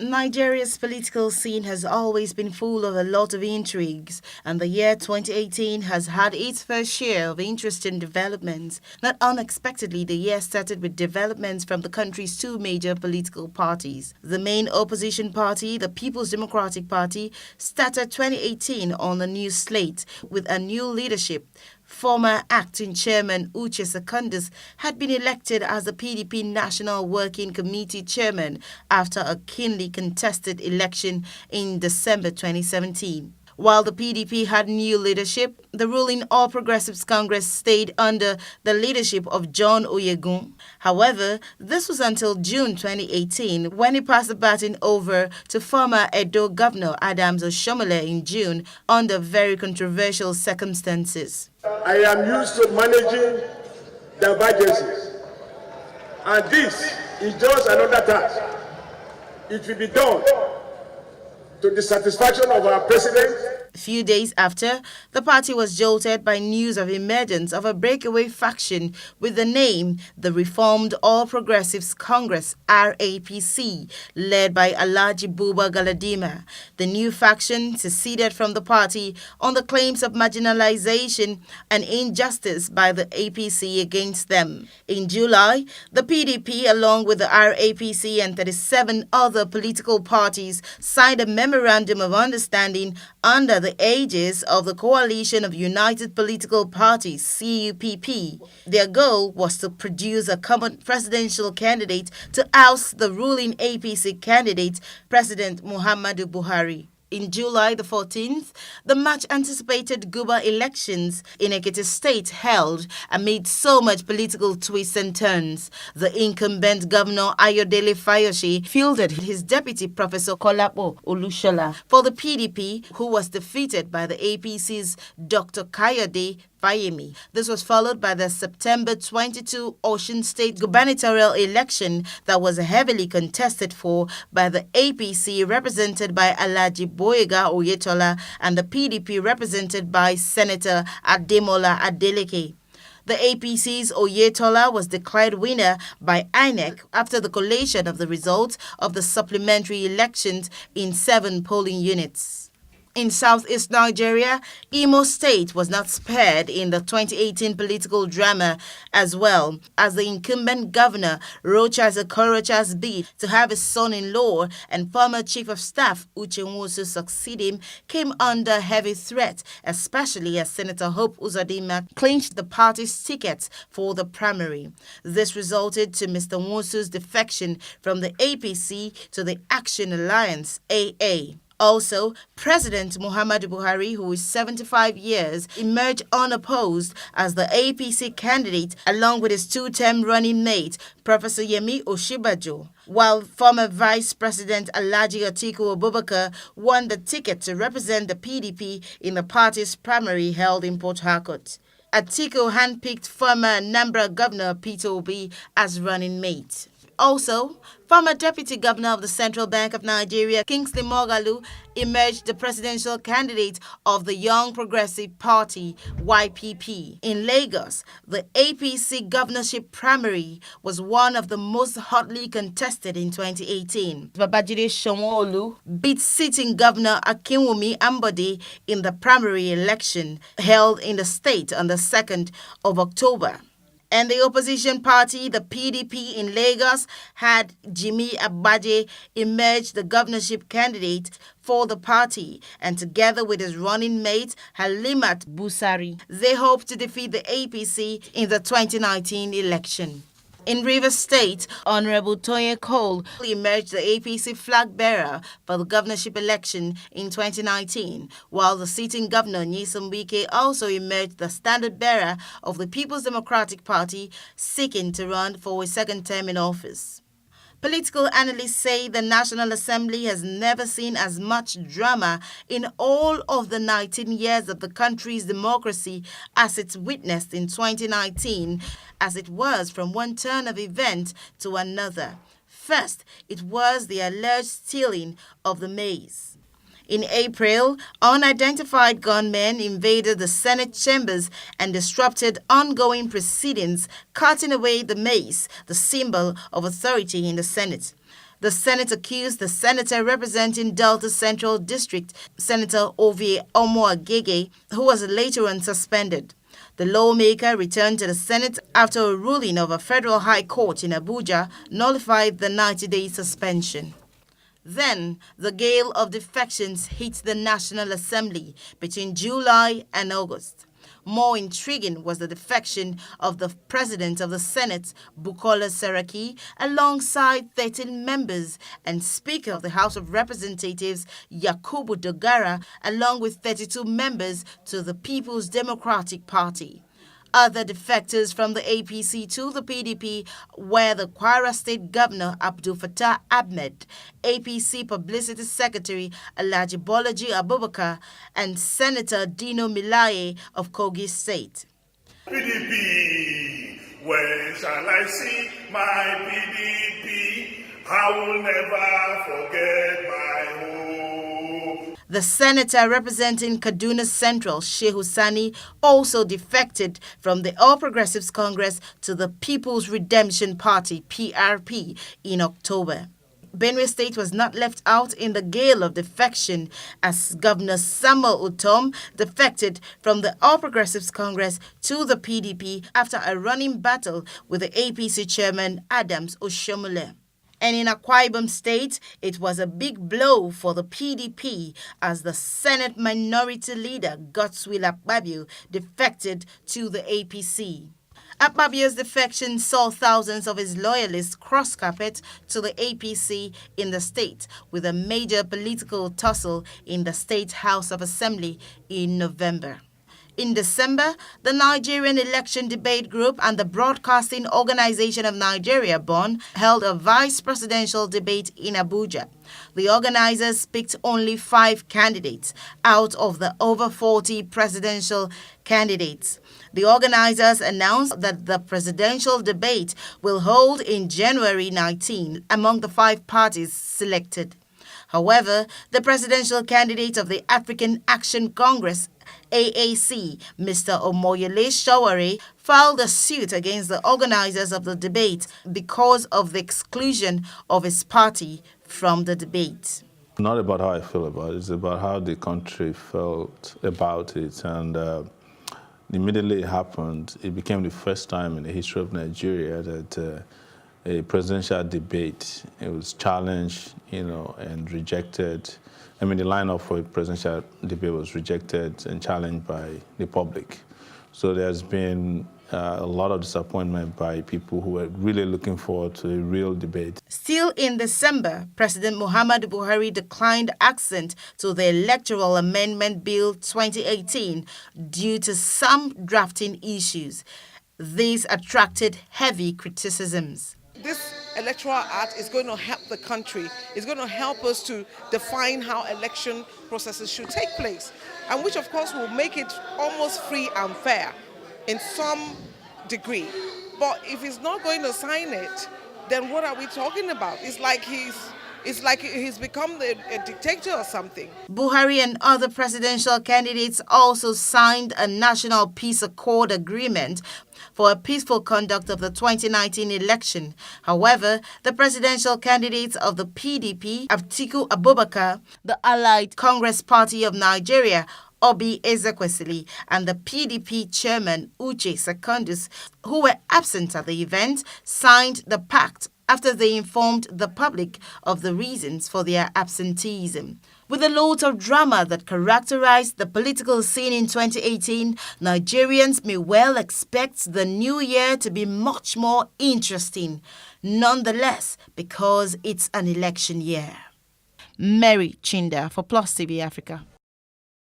Nigeria's political scene has always been full of a lot of intrigues, and the year 2018 has had its fair share of interesting developments. Not unexpectedly, the year started with developments from the country's two major political parties. The main opposition party, the People's Democratic Party, started 2018 on a new slate with a new leadership. Former acting chairman Uche Secondus had been elected as the PDP National Working Committee chairman after a keenly contested election in December 2017. While the PDP had new leadership, the ruling All Progressives Congress stayed under the leadership of John Oyegun. However, this was until June 2018 when he passed the baton over to former Edo Governor Adams Oshomole in June under very controversial circumstances. I am used to managing divergences, and this is just another task. It will be done to the satisfaction of our president. A few days after, the party was jolted by news of emergence of a breakaway faction with the name the Reformed All Progressives Congress (RAPC), led by Alhaji Buba Galadima. The new faction seceded from the party on the claims of marginalization and injustice by the APC against them. In July, the PDP, along with the RAPC and 37 other political parties, signed a memorandum of understanding under the aegis of the Coalition of United Political Parties (CUPP). Their goal was to produce a common presidential candidate to oust the ruling APC candidate, President Muhammadu Buhari. In July the 14th, the much-anticipated Guba elections in Ekiti State held amid so much political twists and turns. The incumbent governor Ayodele Fayose fielded his deputy Professor Kolapo Olushola for the PDP, who was defeated by the APC's Dr. Kayode Fayemi. This was followed by the September 22 Osun State gubernatorial election that was heavily contested for by the APC represented by Alhaji Boyega Oyetola and the PDP represented by Senator Ademola Adeleke. The APC's Oyetola was declared winner by INEC after the collation of the results of the supplementary elections in 7 polling units. In southeast Nigeria, Imo State was not spared in the 2018 political drama as well, as the incumbent governor Rochas Okorocha's bid to have his son-in-law and former chief of staff Uche Nwosu succeed him came under heavy threat, especially as Senator Hope Uzodinma clinched the party's ticket for the primary. This resulted to Mr. Nwosu's defection from the APC to the Action Alliance (AA). Also, President Muhammadu Buhari, who is 75 years, emerged unopposed as the APC candidate along with his two-term running mate, Professor Yemi Oshibajo, while former Vice President Alhaji Atiku Abubakar won the ticket to represent the PDP in the party's primary held in Port Harcourt. Atiku handpicked former Anambra Governor Peter Obi as running mate. Also, former Deputy Governor of the Central Bank of Nigeria, Kingsley Moghalu, emerged the presidential candidate of the Young Progressive Party, YPP. In Lagos, the APC governorship primary was one of the most hotly contested in 2018. Babajide Sanwo-Olu beat sitting Governor Akinwumi Ambode in the primary election held in the state on the 2nd of October. And the opposition party, the PDP in Lagos, had Jimmy Agbaje emerge the governorship candidate for the party, and together with his running mate, Halimat Busari, they hope to defeat the APC in the 2019 election. In Rivers State, Honorable Toye Cole emerged the APC flag bearer for the governorship election in 2019, while the sitting governor Nyesom Wike also emerged the standard bearer of the People's Democratic Party, seeking to run for a second term in office. Political analysts say the National Assembly has never seen as much drama in all of the 19 years of the country's democracy as it's witnessed in 2019, as it was from one turn of event to another. First, it was the alleged stealing of the maize. In April, unidentified gunmen invaded the Senate chambers and disrupted ongoing proceedings, cutting away the mace, the symbol of authority in the Senate. The Senate accused the senator representing Delta Central District, Senator Ovie Omo-Agege, who was later on suspended. The lawmaker returned to the Senate after a ruling of a federal high court in Abuja nullified the 90-day suspension. Then, the gale of defections hit the National Assembly between July and August. More intriguing was the defection of the President of the Senate, Bukola Saraki, alongside 13 members, and Speaker of the House of Representatives, Yakubu Dogara, along with 32 members to the People's Democratic Party. Other defectors from the APC to the PDP were the Kwara State Governor Abdul Fattah Ahmed, APC Publicity Secretary Alhaji Bolaji Abubakar, and Senator Dino Melaye of Kogi State. PDP, when shall I see my PDP? I will never forget my home. The senator representing Kaduna Central, Shehu Sani, also defected from the All Progressives Congress to the People's Redemption Party, PRP, in October. Benue State was not left out in the gale of defection, as Governor Samuel Utom defected from the All Progressives Congress to the PDP after a running battle with the APC chairman Adams Oshomole. And in Akwa Ibom State, it was a big blow for the PDP as the Senate Minority Leader, Godswill Akpabio, defected to the APC. Akpabio's defection saw thousands of his loyalists cross carpet to the APC in the state, with a major political tussle in the State House of Assembly in November. In December, the Nigerian Election Debate Group and the Broadcasting Organization of Nigeria, BON, held a vice presidential debate in Abuja. The organizers picked only 5 candidates out of the over 40 presidential candidates. The organizers announced that the presidential debate will hold in January 19 among the 5 parties selected. However, the presidential candidate of the African Action Congress, AAC, Mr. Omoyele Sowore, filed a suit against the organizers of the debate because of the exclusion of his party from the debate. Not about how I feel about it, it's about how the country felt about it. And immediately it happened, it became the first time in the history of Nigeria that a presidential debate, it was challenged, and rejected. I mean, the lineup for a presidential debate was rejected and challenged by the public. So there's been a lot of disappointment by people who were really looking forward to a real debate. Still in December, President Muhammadu Buhari declined accent to the Electoral Amendment Bill 2018 due to some drafting issues. These attracted heavy criticisms. This electoral act is going to help the country. It's going to help us to define how election processes should take place, and which of course will make it almost free and fair in some degree. But if he's not going to sign it, then what are we talking about? It's like he's become a dictator or something. Buhari and other presidential candidates also signed a National Peace Accord agreement for a peaceful conduct of the 2019 election. However, the presidential candidates of the PDP, Atiku Abubakar, the Allied Congress Party of Nigeria, Obi Ezekwesili, and the PDP chairman, Uche Secondus, who were absent at the event, signed the pact after they informed the public of the reasons for their absenteeism. With a lot of drama that characterized the political scene in 2018, Nigerians may well expect the new year to be much more interesting, nonetheless, because it's an election year. Mary Chinda for Plus TV Africa.